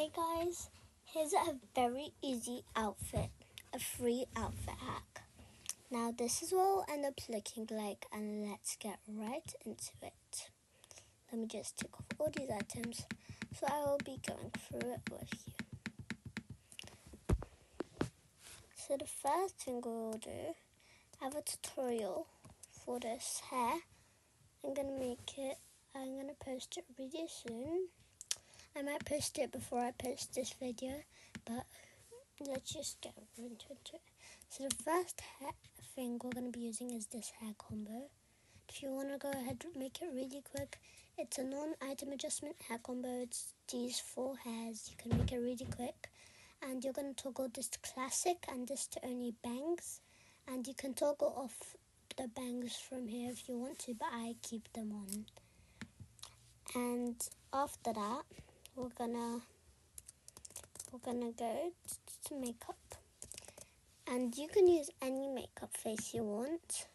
Hey guys, here's a very easy outfit, a free outfit hack. Now this is what it'll end up looking like, and let's get right into it. Let me just tick off all these items, so I will be going through it with you. So the first thing we'll do, I have a tutorial for this hair. I'm gonna post it really soon. I might post it before I post this video, but let's just get into it. So the first thing we're going to be using is this hair combo. If you want to go ahead and make it really quick, it's a non-item adjustment hair combo. It's these 4 hairs. You can make it really quick. And you're going to toggle this to classic and this to only bangs. And you can toggle off the bangs from here if you want to, but I keep them on. And after that, we're gonna go to makeup, and you can use any makeup face you want,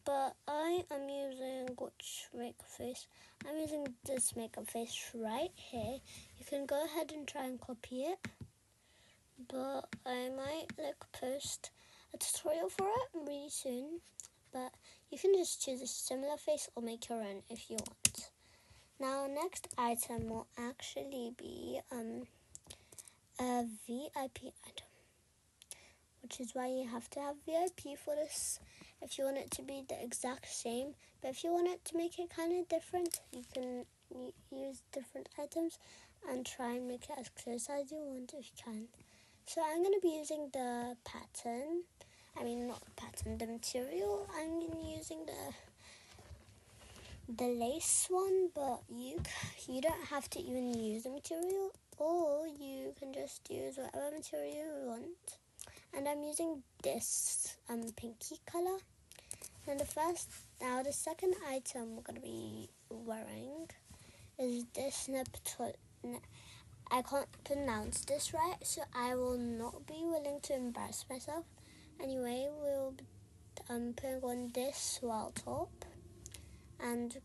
but I am using which makeup face? I'm using this makeup face right here. You can go ahead and try and copy it, but I might post a tutorial for it really soon. But you can just choose a similar face or make your own if you want. Now, next item will actually be a VIP item, which is why you have to have VIP for this if you want it to be the exact same. But if you want it to make it kind of different, you can use different items and try and make it as close as you want if you can. So I'm going to be using the the material. I'm using the lace one, but you don't have to even use the material, or you can just use whatever material you want. And I'm using this pinky color. And the second item we're going to be wearing is this I can't pronounce this right, so I will not be willing to embarrass myself. Anyway, we'll be putting on this swirl top and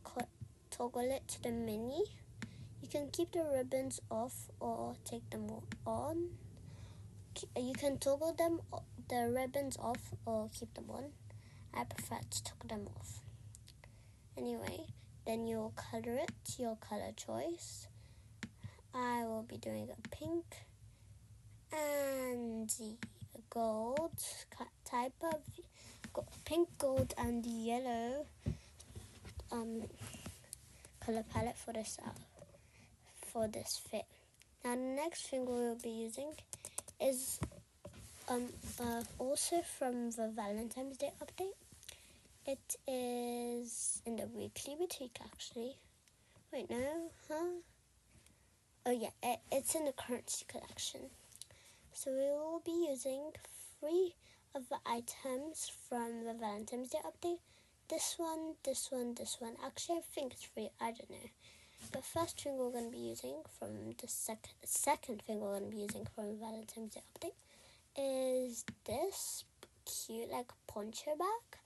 toggle it to the mini. You can keep the ribbons off or take them on. You can toggle the ribbons off or keep them on. I prefer to toggle them off. Anyway, then you'll color it to your color choice. I will be doing a pink and gold type of pink, gold, and yellow color palette for this fit. Now the next thing we will be using is also from the Valentine's Day update. It is in the weekly boutique actually. Wait, no, huh? Oh yeah, it's in the currency collection. So we will be using 3 of the items from the Valentine's Day update. This one. Actually, I think it's 3. I don't know. The first thing we're going to be using from the second thing we're going to be using from the Valentine's Day update is this cute poncho bag,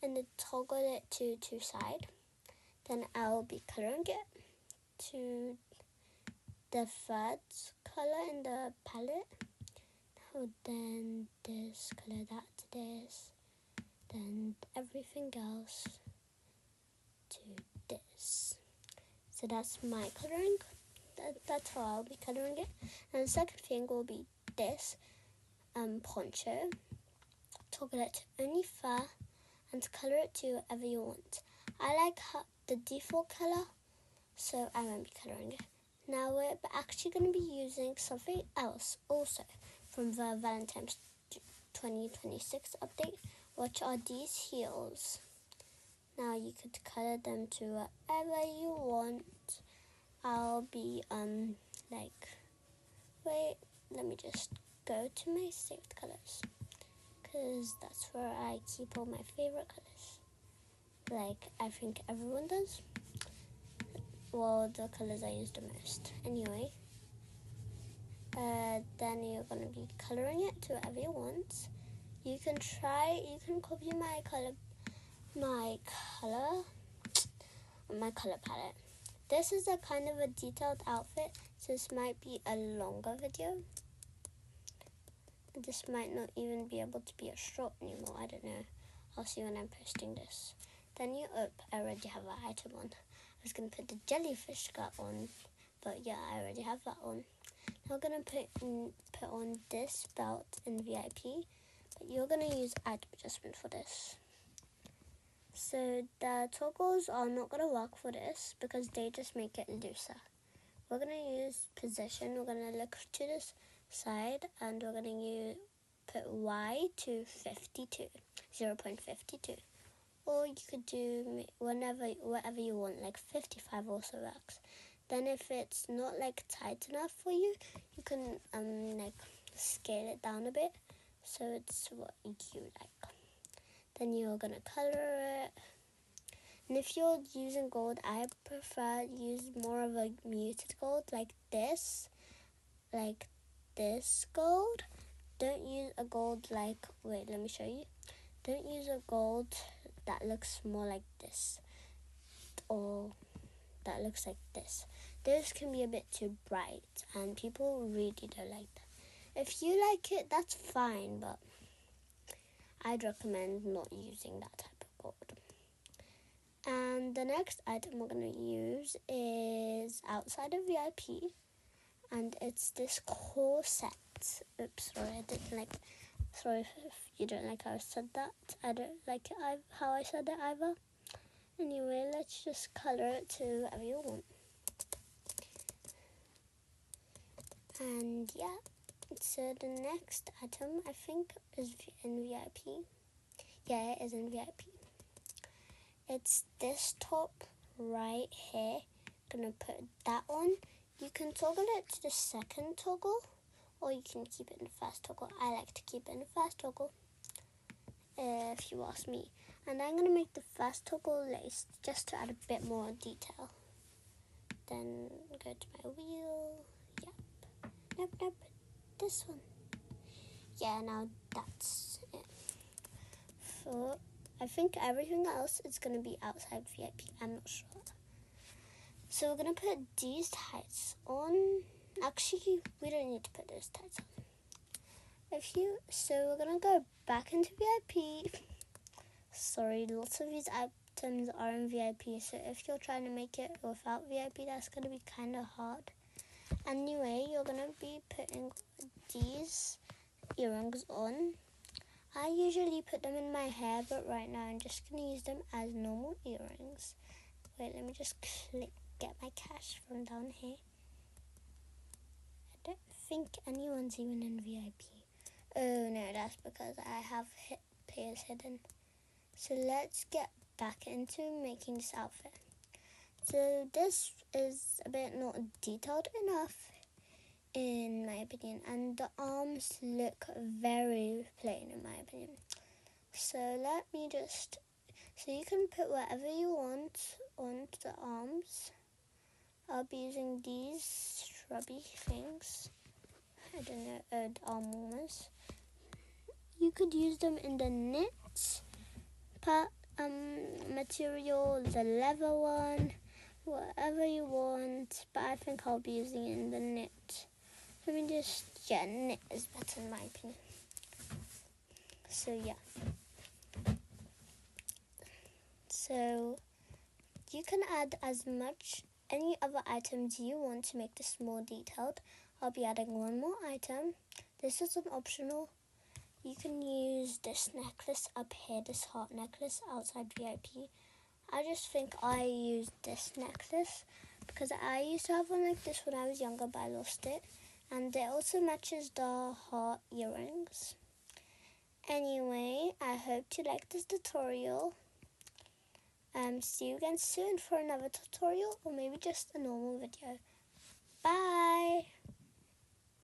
and then toggle it to side. Then I will be coloring it to the third color in the palette. Now then this color, that to this, then everything else to this. So that's my coloring. That's how I'll be coloring it. And the second thing will be this poncho. Toggle it to only fur and color it to whatever you want. I like the default color, so I won't be coloring it. Now we're actually going to be using something else also from the Valentine's 2026 update, which are these heels. Now you could color them to whatever you want. I'll be wait, let me just go to my saved colors, because that's where I keep all my favorite colors. I think everyone does. Well, the colors I use the most. Anyway, then you're going to be coloring it to whatever you want. You can copy my color palette. This is a kind of a detailed outfit, So this might be a longer video. This might not even be able to be a short anymore. I don't know. I'll see when I'm posting this. Then I already have an item on. I was going to put the jellyfish skirt on, but yeah, I already have that on. Now I'm going to put on this belt in VIP, but you're going to use item adjustment for this. So the toggles are not going to work for this because they just make it looser. We're going to use position. We're going to look to this side and we're going to put Y to 52, 0.52. Or you could do whatever you want, like 55 also works. Then if it's not like tight enough for you, you can like scale it down a bit so it's what you like. Then you're gonna color it. And if you're using gold, I prefer use more of a muted gold like this gold. Don't use a gold like, wait, let me show you. Don't use a gold that looks more like this or that looks like this. Those can be a bit too bright and people really don't like that. If you like it, that's fine, but I'd recommend not using that type of gold. And the next item we're going to use is outside of VIP, and it's this corset. Oops, sorry, I didn't like. Sorry if you don't like how I said that. I don't like it how I said it either. Anyway, let's just color it to whatever you want. And yeah, so the next item I think is in VIP. Yeah, it is in VIP. It's this top right here. Gonna put that on. You can toggle it to the second toggle, or you can keep it in the first toggle. I like to keep it in the first toggle, if you ask me. And I'm going to make the first toggle laced just to add a bit more detail. Then go to my wheel. Yep. Nope. This one. Yeah, now that's it. So I think everything else is going to be outside VIP. I'm not sure. So we're going to put these tights on. Actually, we don't need to put those tights on. So we're going to go back into VIP. Sorry, lots of these items are in VIP, so if you're trying to make it without VIP, that's going to be kind of hard. Anyway, you're going to be putting these earrings on. I usually put them in my hair, but right now I'm just going to use them as normal earrings. Wait, let me just get my cash from down here. I don't think anyone's even in VIP. Oh no, that's because I have players hidden. So let's get back into making this outfit. So this is a bit not detailed enough in my opinion, and the arms look very plain in my opinion. So you can put whatever you want on the arms. I'll be using these shrubby things. I don't know, the arm warmers. You could use them in the knit material, the leather one, whatever you want, but I think I'll be using it in the knit. Knit is better in my opinion. So yeah. So you can add any other items you want to make this more detailed. I'll be adding one more item. This is an optional. You can use this necklace up here, this heart necklace outside VIP. I just think I used this necklace because I used to have one like this when I was younger, but I lost it. And it also matches the heart earrings. Anyway, I hope you liked this tutorial. See you again soon for another tutorial or maybe just a normal video. Bye!